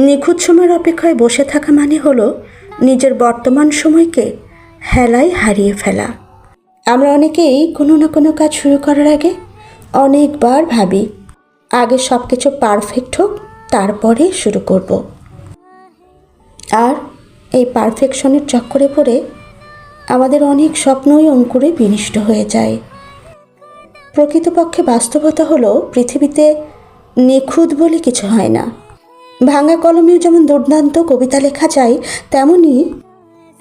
নিখুঁত সময়ের অপেক্ষায় বসে থাকা মানে হলো নিজের বর্তমান সময়কে হেলায় হারিয়ে ফেলা। আমরা অনেকেই কোনো না কোনো কাজ শুরু করার আগে অনেকবার ভাবি, আগে সব কিছু পারফেক্ট হোক, তারপরে শুরু করব। আর এই পারফেকশনের চক্করে পড়ে আমাদের অনেক স্বপ্নই অঙ্কুরে বিনষ্ট হয়ে যায়। প্রকৃতপক্ষে বাস্তবতা হলো পৃথিবীতে নিখুঁত বলে কিছু হয় না। ভাঙা কলমেও যেমন দুর্দান্ত কবিতা লেখা যায়, তেমনি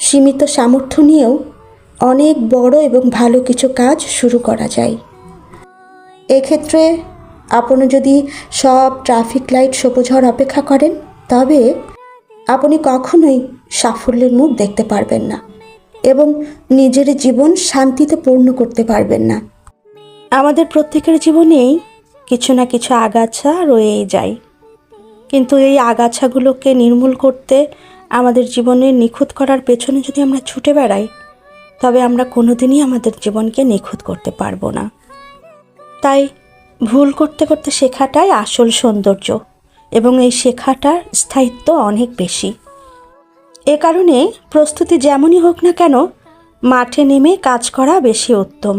সীমিত সামর্থ্য নিয়েও অনেক বড় এবং ভালো কিছু কাজ শুরু করা যায়। এক্ষেত্রে আপনি যদি সব ট্রাফিক লাইট সবুজ হওয়ার অপেক্ষা করেন, তবে আপনি কখনোই সাফল্যের মুখ দেখতে পারবেন না এবং নিজের জীবন শান্তিতে পূর্ণ করতে পারবেন না। আমাদের প্রত্যেকের জীবনেই কিছু না কিছু আগাছা রয়েই যায়, কিন্তু এই আগাছাগুলোকে নির্মূল করতে আমাদের জীবনে নিখুঁত করার পেছনে যদি আমরা ছুটে বেড়াই, তবে আমরা কোনোদিনই আমাদের জীবনকে নিখুঁত করতে পারবো না। তাই ভুল করতে করতে শেখাটাই আসল সৌন্দর্য, এবং এই শেখাটার স্থায়িত্ব অনেক বেশি। এ কারণে প্রস্তুতি যেমনই হোক না কেন, মাঠে নেমে কাজ করা বেশি উত্তম।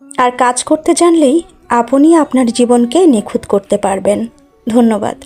আর কাজ করতে জানলেই আপনি আপনার জীবনকে নিখুঁত করতে পারবেন। ধন্যবাদ।